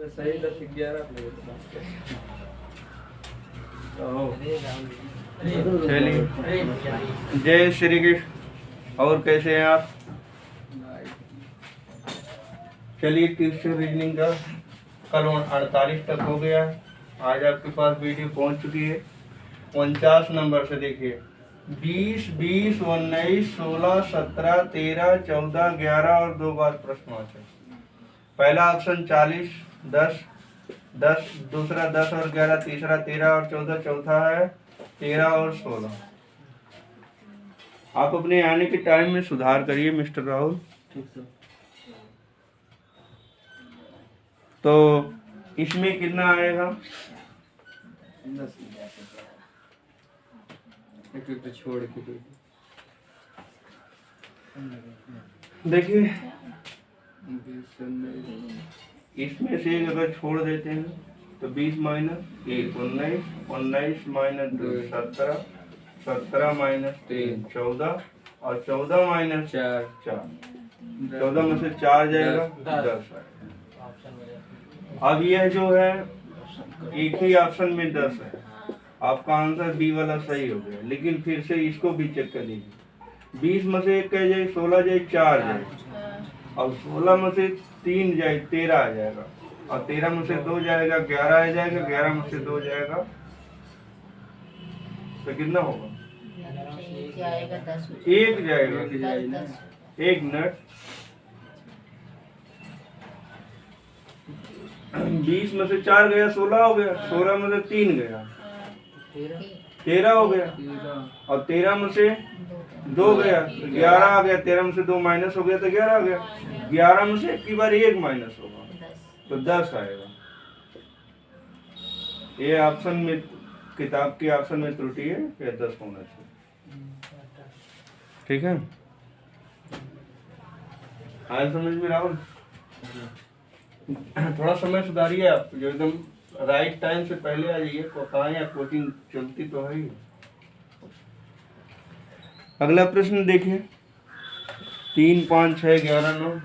सही 10-11 चलिए, जय श्री कृष्ण। और कैसे हैं आप? चलिए, क्वेश्चन रीजनिंग का कल 48 तक हो गया। आज आपके पास वीडियो पहुंच चुकी है 49 नंबर से। देखिए 20, 20, 19, 16, 17, 13, 14, 11 और 2 बार प्रश्नवाचक। पहला ऑप्शन 40, 10, 10, दूसरा 10 और 11, तीसरा 13 और 14, चौथा है 13 और 16। आप अपने आने के टाइम में सुधार करिए मिस्टर राहुल। तो इसमें कितना आएगा? एक छोड़ के देखिए इसमें से अगर छोड़ देते हैं तो 20 माइनस 1 19, 19 माइनस 2 17, 17 माइनस 3 14 और 14 माइनस 4 14 में से 4 जाएगा 10 आएगा। अब यह जो है एक ही ऑप्शन में 10 है। आपका आंसर बी वाला सही हो गया, लेकिन फिर से इसको भी चेक कर लीजिए। 20 में से 1 क्या जाए, 16 जाए, 4 जाए, और 16 में से 3 जाए 13 आ जाएगा, और 13 में से 2 जाएगा 11 आ जाएगा, 11 में से 2 जाएगा तो कितना होगा? 1 जाएगा। 1 मिनट। 20 में से 4 गया 16 हो गया, 16 में से 3 गया 13 हो गया, और 13 में से 2 गया 11 आ गया, 13 में से 2 माइनस हो गया तो 11 आ गया, 11 में से एक बार 1 माइनस होगा तो 10 आएगा। ये ऑप्शन में, किताब के ऑप्शन में त्रुटि है, ये 10 होना चाहिए। ठीक है, आया समझ में राहुल? थोड़ा समय सुधारिए आप, जो एकदम राइट टाइम से पहले आ जाइए। कहाँ या कोचिंग चलती तो है ही। अगला प्रश्न देखिए 3, 5, 6, 11, 9।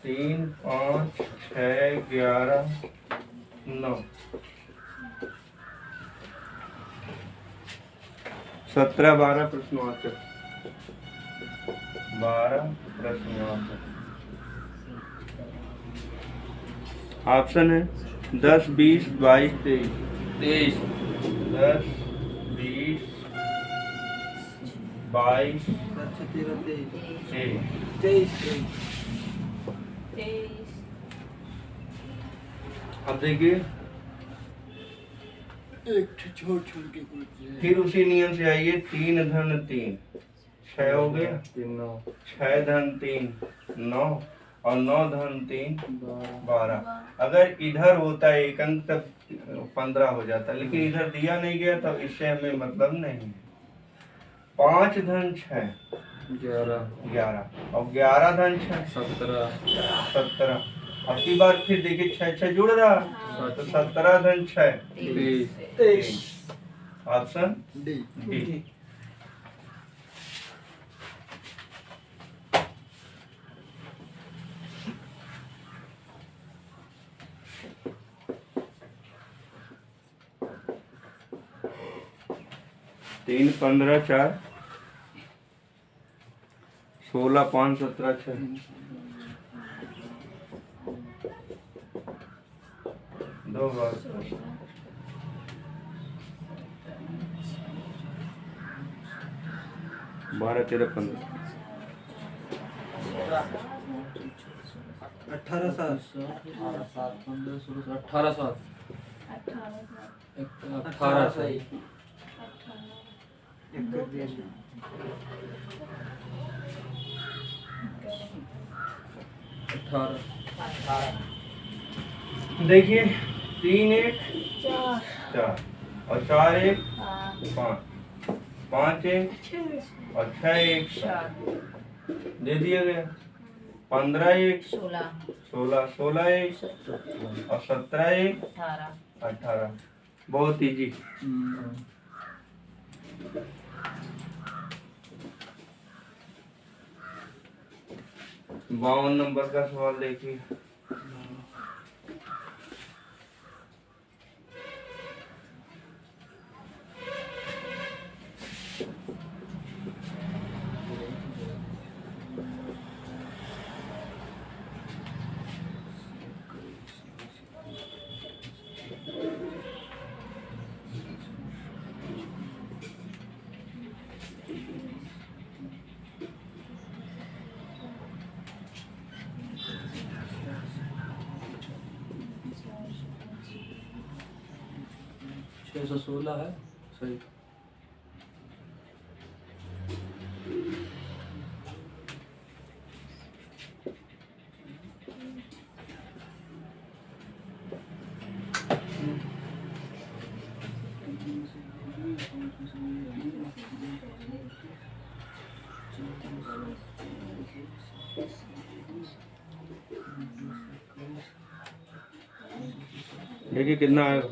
3, 5, 6, 11, 9। 17, 12 प्रश्नवाचक। 12 प्रश्नवाचक। ऑप्शन है 10, 20, 22, 23। 10, 20, 22, 23। अब देखिए छोड़ के फिर उसी नियम से आइए। 3 धन 3 6 हो गया, 6 धन 3 9, और 9 धन 3 12। अगर इधर होता है 1 अंक तक 15 हो जाता, लेकिन इधर दिया नहीं गया तो इससे हमें मतलब नहीं है। 5 धन 6 11, और 11 धन 6 17। अब की बार फिर देखिए 6 6 जुड़ रहा तो 17 धन 6 23। Option D. तीन 15 4 16 5 17 6 2 बार 12 13 15 18 7 15 16 18 7 18 सही। देखिए 3 1 4 और 4 1 5, 5 1 और 6 1 दे दिया गया। 15 1 16, 16 1 और 17 1 18। बहुत इजी। 52 नंबर का सवाल देखिए। 616 है सही। देखिए कितना आएगा।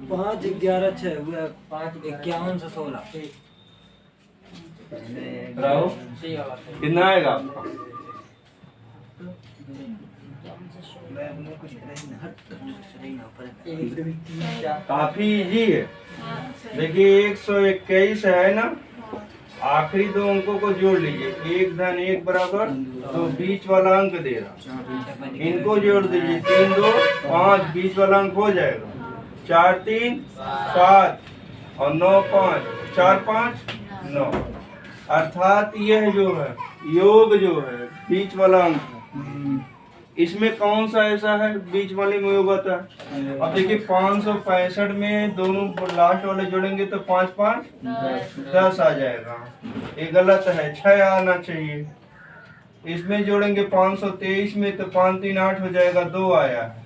पाँच 11 6 हुआ 5 51 से 16 राहुल कितना आएगा आपका? काफी इजी है। देखिए 121 है ना, आखिरी दो अंकों को जोड़ लीजिए, 1 धन 1 बराबर, तो बीच वाला अंक दे रहा, इनको जोड़ दीजिए, 3 2 5, बीच वाला अंक हो जाएगा, 4 3 7 और 9 5, 4 5 9। अर्थात यह जो है योग जो है बीच वाला अंक, इसमें कौन सा ऐसा है बीच वाले में योग आता है? अब देखिए 565 में दोनों लास्ट वाले जोड़ेंगे तो 5 5 10 आ जाएगा, ये गलत है, 6 आना चाहिए। इसमें जोड़ेंगे 523 में तो 5 3 8 हो जाएगा, 2 आया है।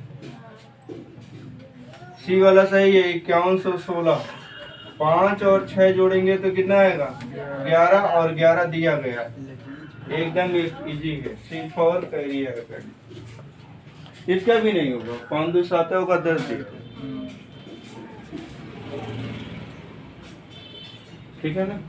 सी वाला सही है, 5116। 5 और 6 जोड़ेंगे तो कितना आएगा? 11 और 11 दिया गया है, एकदम इजी है। सी फॉर करिए, इसका भी नहीं होगा, 5 2 7 होगा, 10 दे, ठीक है ना।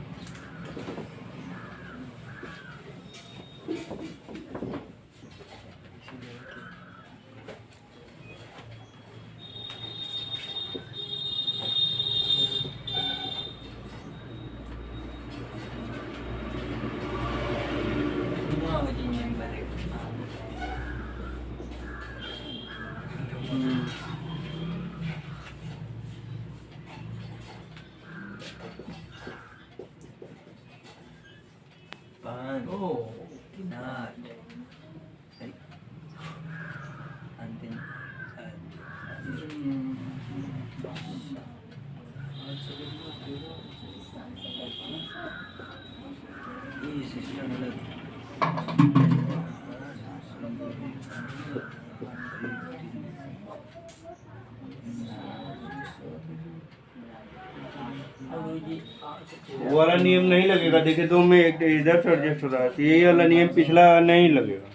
वो वाला नियम नहीं लगेगा, देखिए 2 में एक इधर से एडजस्ट हो रहा है, यही वाला नियम पिछला नहीं लगेगा।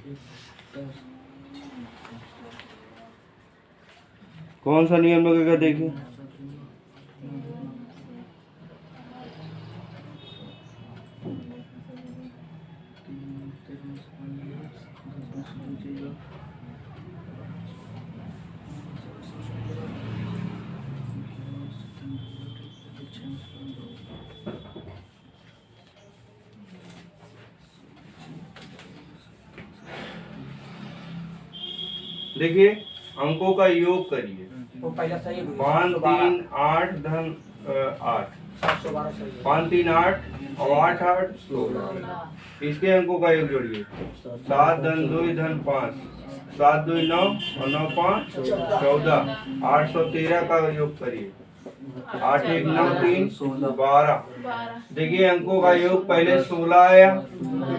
कौन सा नियम लगेगा देखिए, देखिए अंकों का योग करिए, वो पहला सही 5 3 8 धन 8, 5 3 8 और 8 8 16, इसके अंकों का योग जोड़िए, 7 धन 2 धन 5, 7 2 9 और 9 5 14, 813 का योग करिए, 8 1 9 3 12। देखिए अंकों का योग पहले 16 आया,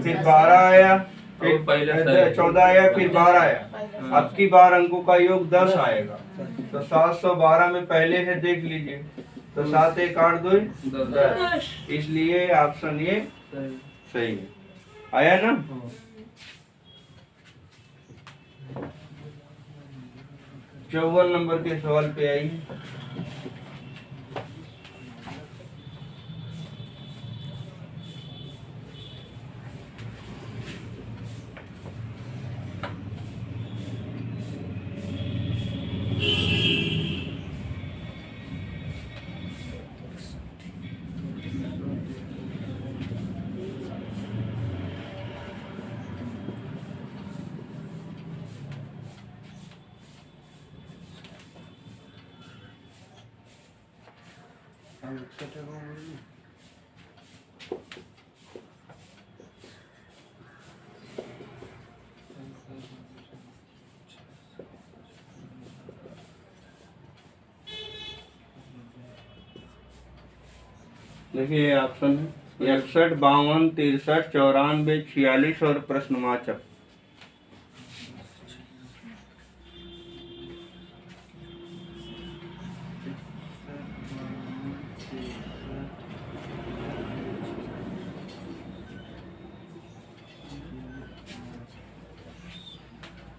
फिर 12 आया, फिर 14 आया, फिर 12 आया, अब की बार अंकों का योग 10 आएगा, तो 712 में पहले है, देख लीजिए, तो 7 1 8 2 10, इसलिए ऑप्शन ये सही है। आया ना। 54 नंबर के सवाल पे आइए। देखिए ऑप्शन है 61, 52, 63, 94, 46 और प्रश्नवाचक।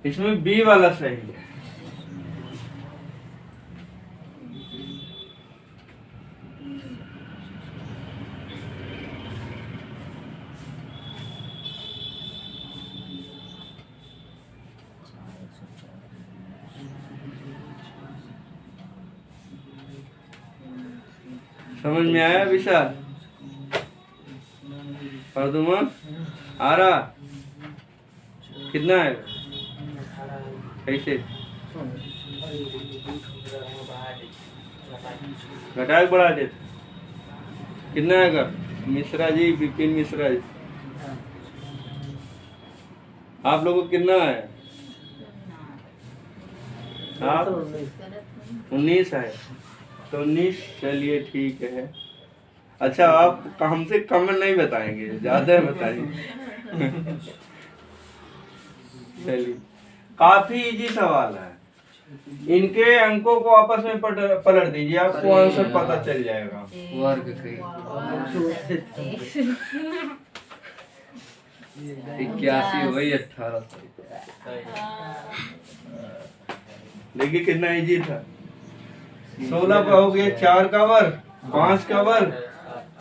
इसमें बी वाला सही है। समझ में आया विशाल? प्रदुमन आ रहा? कितना है? कैसे घटा के बढ़ा देते? कितना है? मिश्रा जी, विपिन मिश्रा जी, आप लोगों को कितना है? आप 19 है तो 19। चलिए ठीक है। अच्छा आप हमसे कम नहीं बताएंगे, ज्यादा बताइए। चलिए काफी इजी सवाल है। इनके अंकों को आपस में पलट दीजिए, आपको आंसर पता चल जाएगा। वर्ग 81 वही 18। देखिए कितना इजी था। 16 का हो गया 4 का वर्ग, 5 का वर्ग,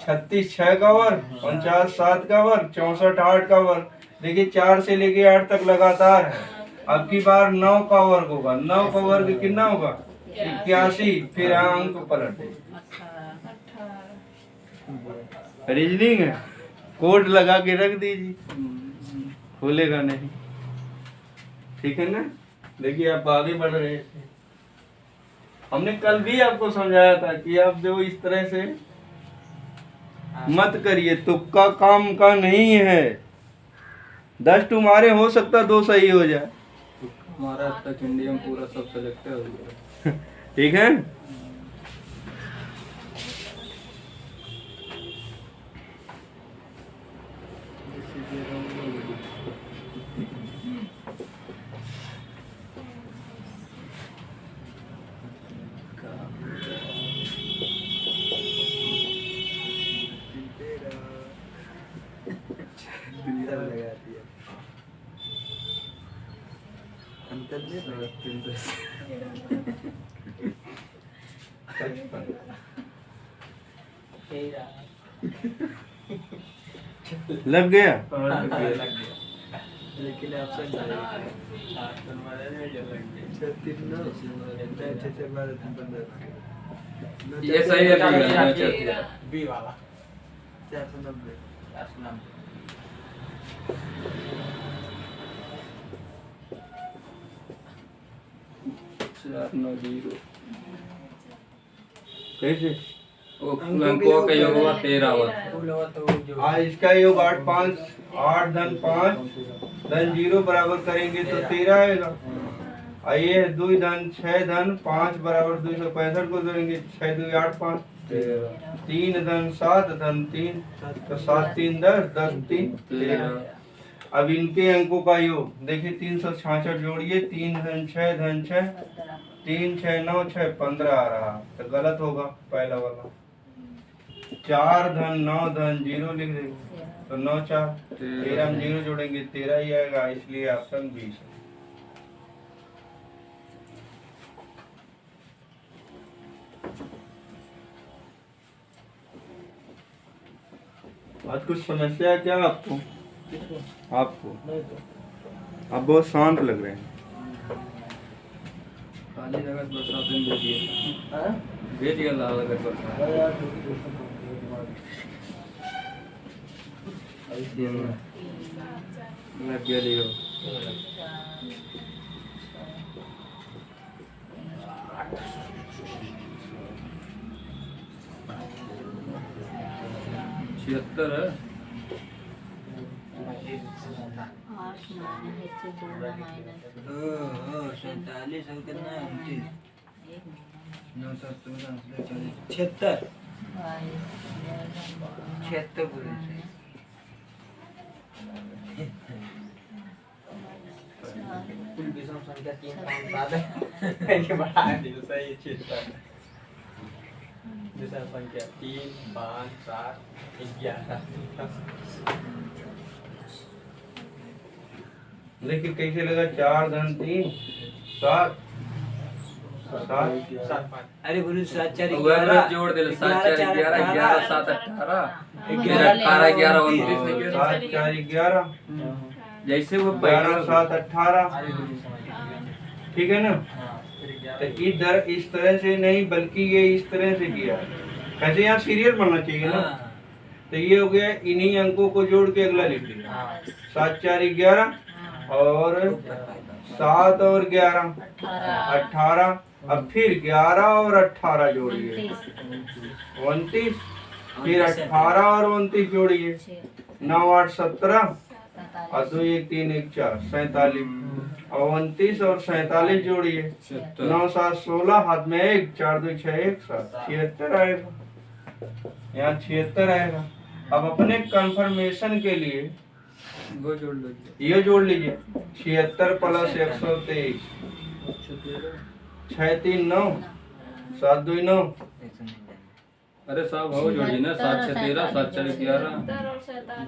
36 6 का वर्ग, 49 7 का वर्ग, 64 8 का वर्ग। देखिए 4 से लेके 8 तक लगातार है। अब की बार 9 का वर्ग होगा। 9 का वर्ग कितना होगा? 81। फिर अंक पलट दे। रीजनिंग है, कोड लगा के रख दीजिए, खोलेगा नहीं। ठीक है ना? देखिए आप आगे बढ़ रहे थे। हमने कल भी आपको समझाया था कि आप जो इस तरह से मत करिए, तुक्का काम का नहीं है। 10 तुम्हारे हो सकता 2 सही हो जाए। हमारा अब तक इंडिया में पूरा सब सेलेक्ट हो गया। ठीक है। लग गया। लेकिन ऑप्शन ये सही है। बी वाला 490 490। कैसे? अंकों का योग हुआ 13। आज इसका योग 8 5 8 धन 5 धन 0 बराबर करेंगे तो 13 आएगा। आइए 2 धन 6 धन 5 बराबर 265 को जोड़ेंगे। 6 2 8 5 3 धन 7 धन 3 तो 7 3 10 10 3 13। अब इनके अंकों का योग देखिए 366 जोड़िए। 3 धन 6 धन 6 3 6 9 6 15 आ रहा तो गलत होगा पहला वाला। 4 धन 9 धन 0 लिख देंगे तो 9 4 13 हम 0 जोड़ेंगे 13 ही आएगा, इसलिए ऑप्शन 20 है। आज कुछ समस्या है क्या आपको? आपको आप बहुत शांत लग रहे हैं। खाली जगह बरसात में भेजिए लाल अगर बरसात लग गया लियो। छिहत्तर है। 76 76 बोले थे। कुल विषम संख्या 3 5 7 है। ये बढ़ा दियो सही 76। विषम संख्या 3 5 7 11। देखिए कैसे लगा, 4 धन 3 7 7 5। अरे बोलो 7 4 11 11 जोड़ दे 7 4 11 11 7 18 11 11 29 7 4 11 जैसे वो 11 7 18। ठीक है ना। तो इधर इस तरह से नहीं बल्कि ये इस तरह से किया है। कैसे यहाँ सीरियल बनना चाहिए ना। तो ये हो गया, इन्हीं अंकों को जोड़ के अगला लिख लिया। 7 4 11 और 7 और 11 18। अब फिर 11 और 18 जोड़िए 29। फिर 18 और 29 जोड़िए 9 8 17 और 2 1 3 1 4 47। और 29 और 47 जोड़िए 9 7 16 हाथ में 1 4 2 6 1 7 76 आएगा। यहाँ 76 आएगा। अब अपने कंफर्मेशन के लिए वो जोड़ लीजिए, ये जोड़ लीजिए 76 प्लस 123 6 3 9 7 2 9। अरे साहब वो जोड़िए ना 7 6 13 7 4 11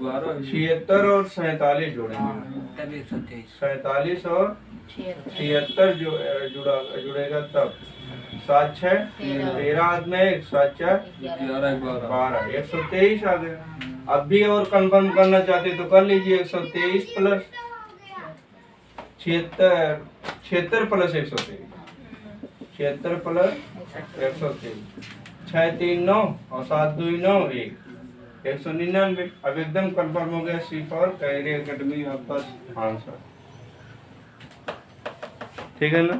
12 76 और 47 जोड़ेंगे। तब 123। 47 और 76 जुड़ेगा तब 7 6 13 हाथ में 1 7 4 11 12 12 123 आ गया। अब भी और कंफर्म करना चाहते तो कर लीजिए 123 प्लस 76 प्लस 123 76 प्लस 123 6 3 9 और 7 2 9 1 199। अब एकदम कंफर्म हो गया। सी फॉर कैरी एकेडमी आपका आंसर। ठीक है ना।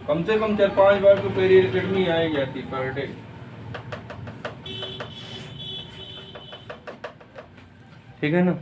कम से कम 4-5 बार तो कैरी एकेडमी आ ही जाती पर डे। ठीक है ना।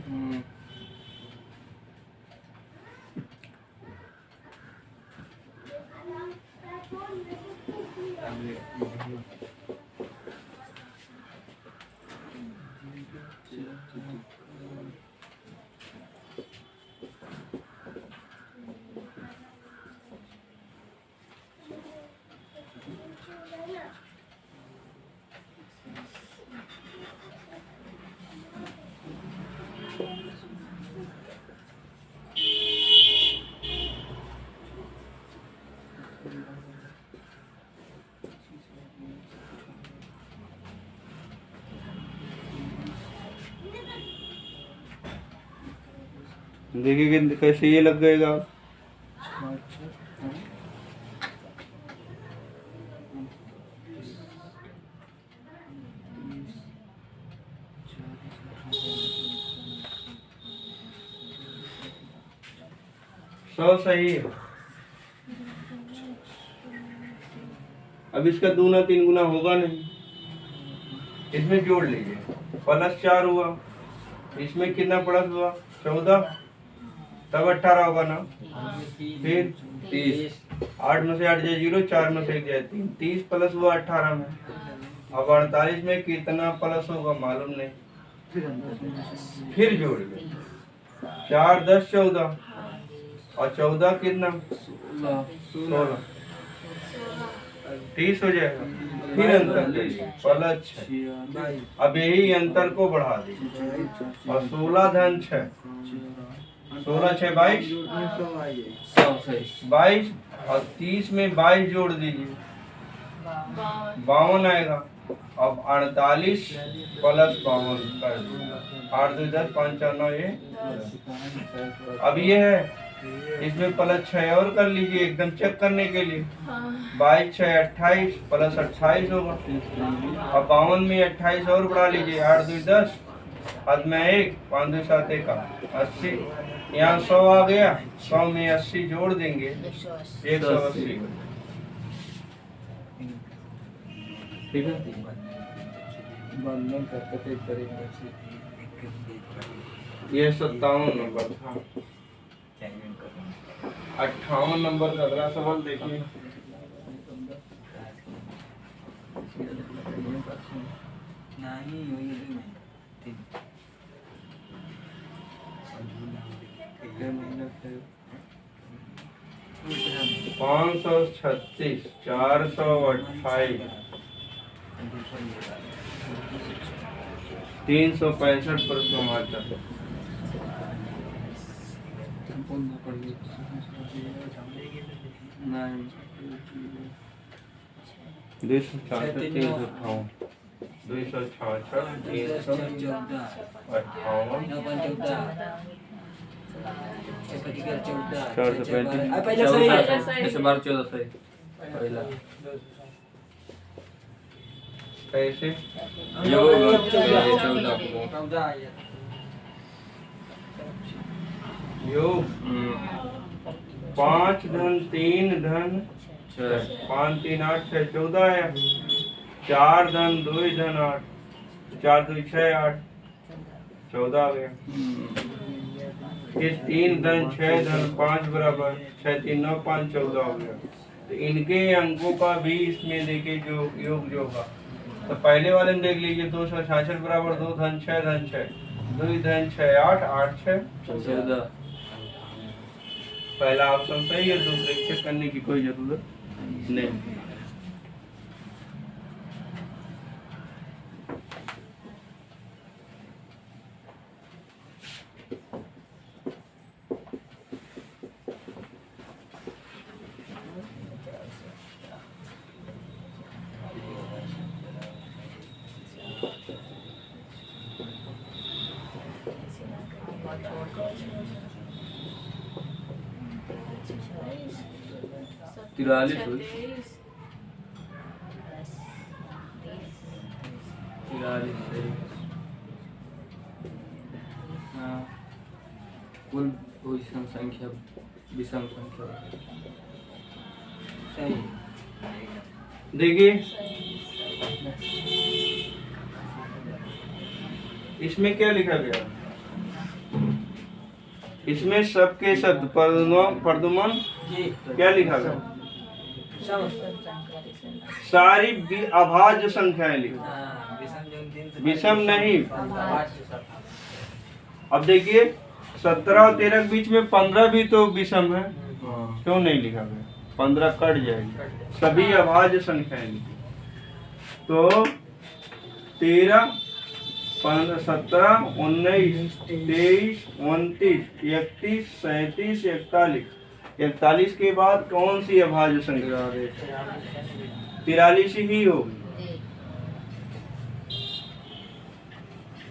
देखिए कि कैसे ये लग जाएगा। सौ सही है। अब इसका दूना 3 गुना होगा नहीं। इसमें जोड़ लीजिए प्लस 4 हुआ। इसमें कितना प्लस हुआ 14 तब 18 होगा ना। फिर 30 8 में से 8 जाए 0 4 में से 1 जाए 3 30 प्लस हुआ 18 में। अब 48 में कितना प्लस होगा मालूम नहीं। फिर जोड़ लो 4 10 14 और 14 कितना 16 30 हो जाएगा। फिर अंतर प्लस 6। अब यही अंतर को बढ़ा दीजिए और 16 धन 6 16 6 22 22 और 30 में 22 जोड़ दीजिए 52 आएगा। अब 48 प्लस 52 कर दीजिए 8 2 10 5 4 9 ये। अब ये है इसमें प्लस 6 और कर लीजिए एकदम चेक करने के लिए। 22 6 28 प्लस 28 होगा। अब 52 में 28 और बढ़ा लीजिए 8 2 10 हाथ में 1 5 2 7 1 80। यहाँ 100 आ गया। 100 में 80 जोड़ देंगे 180। ठीक है। ये 57 नंबर था। 58 नंबर का अगला सवाल देखिए। नहीं वही है मैं 536 428 365 पर टमाटर नहीं 266 358 266 14 सही पहला कैसे योग 14 योग 5 धन 3 धन 6 5 3 8 6 14 है 4 धन 2 धन 8 4 2 6 8 14 आ गया इस 3 धन 6 धन 5 बराबर 6 3 9 5 14 हो गया। तो इनके अंकों का भी इसमें देखिए जो योग जो होगा तो पहले वाले में देख लीजिए 266 बराबर 2 धन 6 धन 6 2 धन 6 8 8 6 14 पहला ऑप्शन सही है, दूसरे चेक करने की कोई जरूरत नहीं। तिरालीस हुई 43 सही। हाँ कुल विषम संख्या विषम संख्या सही देखिए इसमें क्या लिखा गया, इसमें सबके शब्द प्रदुमन जी क्या लिखा गया, सम सारी अभाज्य संख्याएं लिखी, हाँ विषम जो 3 से विषम नहीं। आठ से सब। अब देखिए 17 और 13 के बीच में 15 भी तो विषम है, हाँ क्यों नहीं लिखा गया, 15 कट जाएगी, सभी अभाज्य संख्याएं लिखी। तो 13 17 19 23 29 31 37 41 41 के बाद कौन सी अभाज्य संख्या, 43 ही होगी,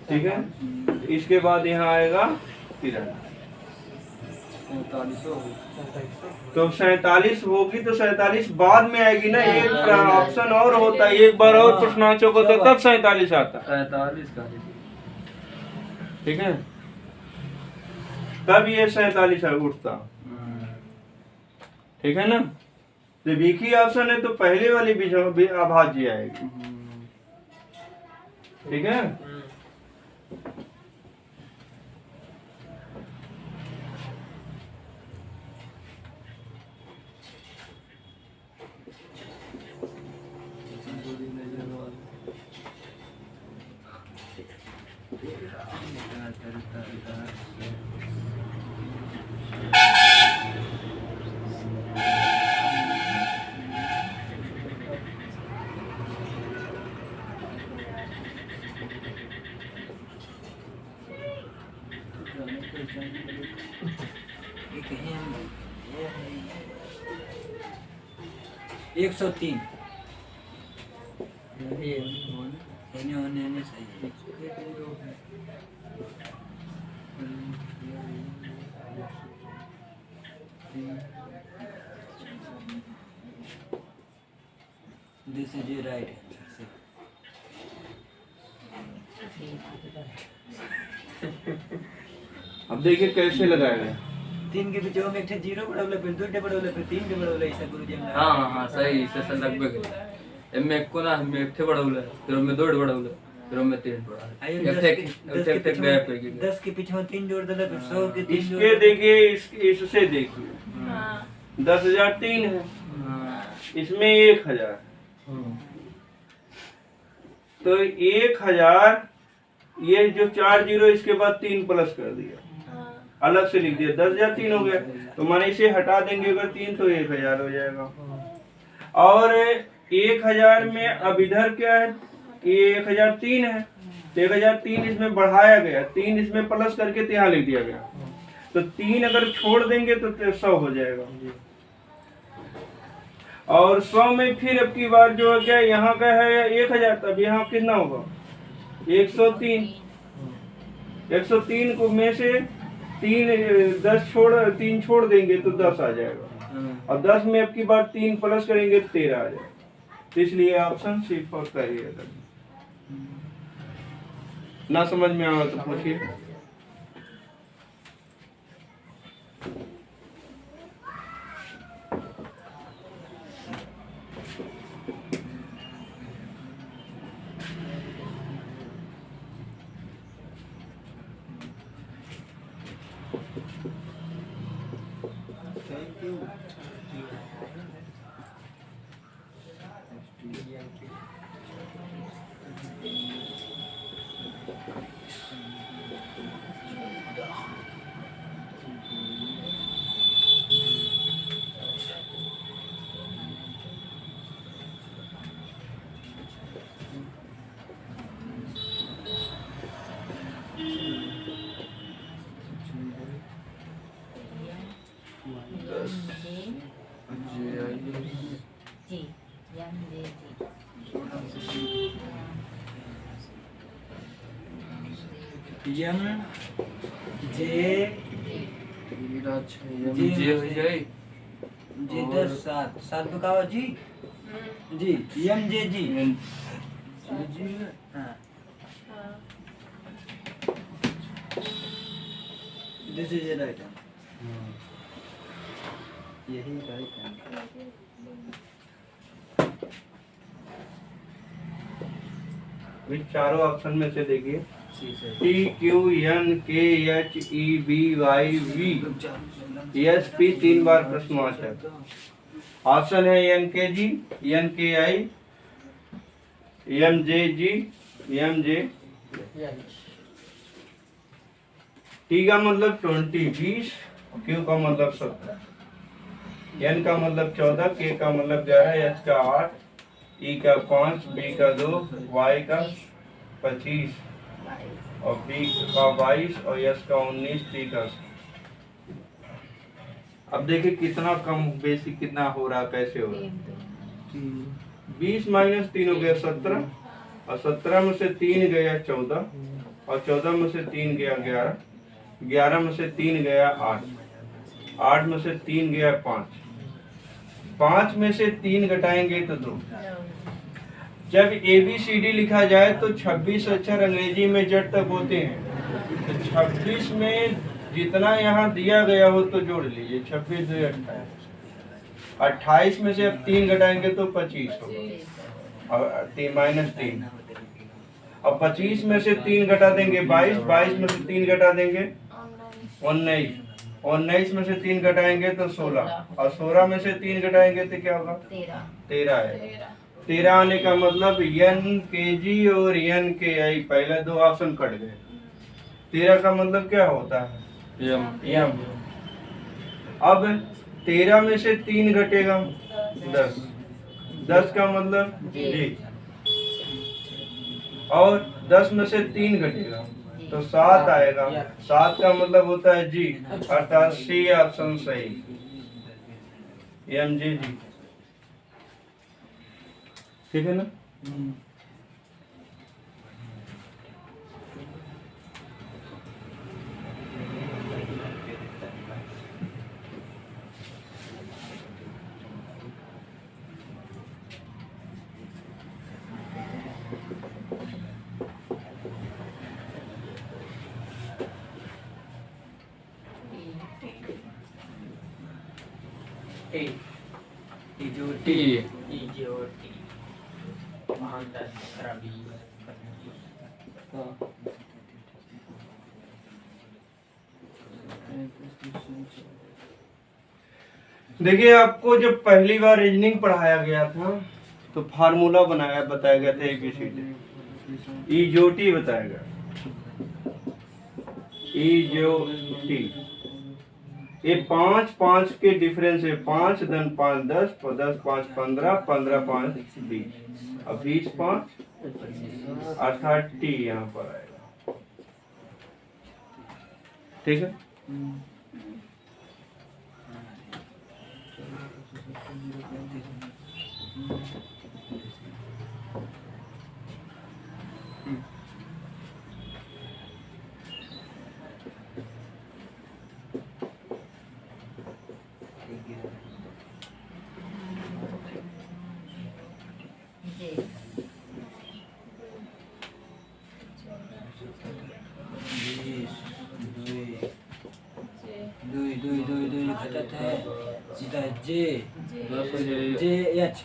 ठीक है। इसके बाद यहाँ आएगा 43, 47 हो तो 47 होगी तो 47 बाद में आएगी ना, एक ऑप्शन और होता है, एक बार और प्रश्नांकों को तो तब 47 आता है, 47 का ठीक है, तब ये 47 उठता, ठीक है ना। जब एक ही ऑप्शन है तो पहले वाली भी अभाज्य आएगी, ठीक है। ये कहीं हम ये है 103 होने सही दिस इज योर राइट अब देखिए कैसे लगाएगा, 3 के पीछे में एक जीरो बढ़ावले फिर 2 टे बढ़ावले फिर 3 टे बढ़ावले ऐसा गुरुजी हमने हाँ सही से लगभग एम में को ना हम एक थे बढ़ाउले फिर में 2 बढ़ाउले फिर में 3 बढ़ा एक गैप है 10 के पीछे 3 जोड़ देला फिर 100 के 3 जोड़ इसके देखिए इससे देखिए 10,003 है, इसमें 1,000, तो 1000, ये जो 4 जीरो इसके बाद 3 प्लस कर दिया, अलग से लिख दिया, 10,000 3 हो गया। तो माने इसे हटा देंगे अगर 3 तो 1000 हो जाएगा। और 1000 में अब इधर क्या है, ये 1003 है, तो 1003 इसमें बढ़ाया गया, 3 इसमें प्लस करके तो यहाँ लिख दिया गया। तो 3 अगर छोड़ देंगे तो 100 हो जाएगा। और 100 में फिर अब की बार जो है क्या, यहाँ का है 1000, तब यहाँ कितना होगा 103। 103 को में से 3 छोड़ देंगे तो 10 आ जाएगा। और 10 में अब की बार 3 प्लस करेंगे तो 13 आ जाएगा। तो इसलिए ऑप्शन सी पर करिएगा। ना समझ में आया तो पूछिए। Thank you. एम जे जे हो जाए जी 10 7 7 का जी जी एम जे जी जी हाँ दिस इज राइट यही राइट है। चारों ऑप्शन में से देखिए, T Q N K H E B Y V S P 3 बार प्रश्नवाचक। ऑप्शन है N K G, N K I, M J G, M J। T का मतलब 20 Q का मतलब 17, N का मतलब 14, K का मतलब 11, H का 8, E का 5, B का 2, Y का 25 और B का 22 और S का 19, T का। अब देखिए कितना कम बेसिक कितना हो रहा, कैसे हो रहा। 20 माइनस 3 हो गया 17, और 17 में से 3 गया 14, और 14 में से 3 गया 11, 11 में से 3 गया 8, 8 में से 3 गया 5, 5 में से 3 घटाएंगे तो 2। जब ABCD लिखा जाए तो 26 अक्षर अंग्रेजी में जड़ तक होते हैं। तो 26 में जितना यहाँ दिया गया हो तो जोड़ लीजिए, 26 2 28, 28 में से अब 3 घटाएंगे तो 25 होगा, और -3। अब 25 में से 3 घटा देंगे 22, 22 में से 3 घटा देंगे 19, 19 में से 3 घटाएंगे तो 16, और 16 में से 3 घटाएंगे तो क्या होगा 13 है। 13 आने का मतलब NKG और NKI पहले 2 ऑप्शन कट गए। 13 का मतलब क्या होता है यम। अब 13 में से 3 घटेगा 10, 10 का मतलब जी, और 10 में से 3 घटेगा तो 7 आएगा। 7 का मतलब होता है जी, अर्थात सी ऑप्शन सही, MG जी। ठीक है ना। देखिए आपको जब पहली बार रीजनिंग पढ़ाया गया था तो फार्मूला बताया गया था ABCD। इजोटी बताएगा, इजोटी। ये 5 5 के डिफरेंस है, 5 धन 5 10, 10 5 15, 15 5 20, अब 20 5 30 यहाँ पर आएगा। ठीक है, दुई घटत है सीधा जे जे एच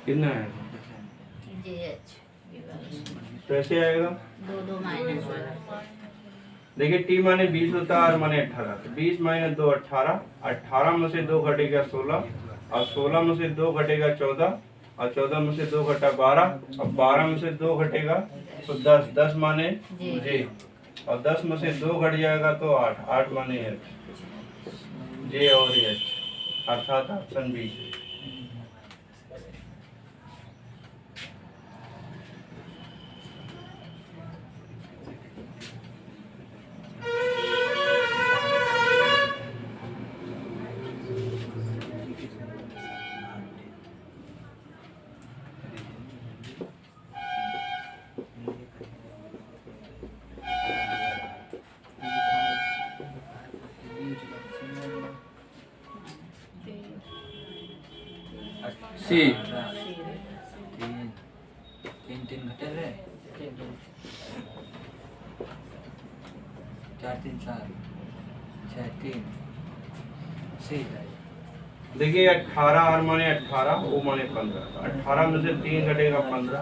कितना है? कैसे आएगा? 2 माइनस देखिए टी माने 20 होता है, आर माने 18, तो 20 माइनस 2 18, 18 में से 2 घटेगा 16, और 16 में से 2 घटेगा 14, और 14 में से 2 घटा 12, और 12 में से 2 घटेगा तो 10, 10 माने जे, और 10 में से 2 घट जाएगा तो 8, 8 माने एच, जे और एच, अर्थात ऑप्शन बी। सी तीन घटे है 4 3 7 6 3 सी। देखिए 18 आर माने 18, ओ माने 15, 18 में से 3 घटेगा 15,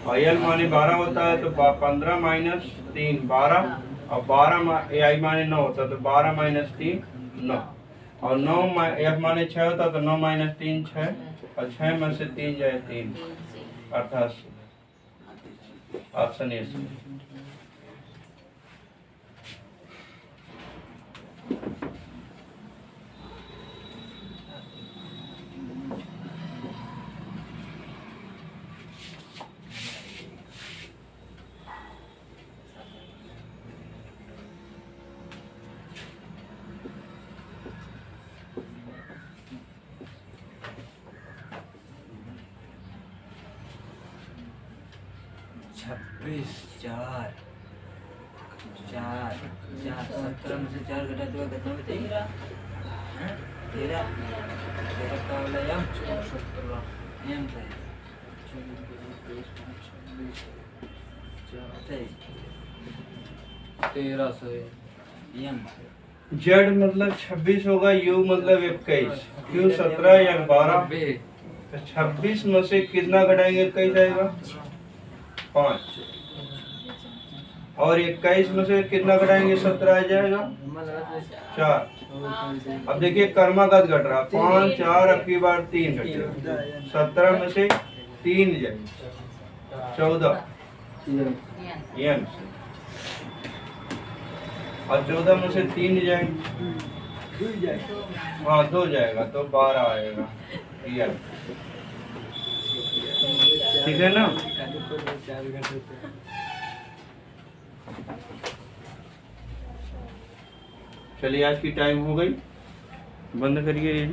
और एल माने 12 होता है तो 15 माइनस 3 12, और 12 आई माने 9 होता है तो 12 माइनस 3 9, और 9 एफ माने 6 होता तो 9 माइनस 3 6, और 6 में से 3 जाए 3, अर्थात ऑप्शन ए। 26 4 4 4 17 में से 4 घटा दो कितना बचेगा? 13 का वाला एम सही 13 सही। एम जेड मतलब 26 होगा, यू मतलब 21, क्यू 17 या 12, तो 26 में से कितना घटाएंगे? 21 आएगा 5, और 21 में से कितना घटाएंगे? 17 आ जाएगा 4। अब देखिए कर्मागत घट रहा, 5 4 अब की बार 3 घटेगा, 17 में से 3 जाए 14 एम, और 14 में से 3 जाए, हाँ 2 जाएगा तो 12 आएगा एल। ठीक है ना? चलिए आज की टाइम हो गई, बंद करिए।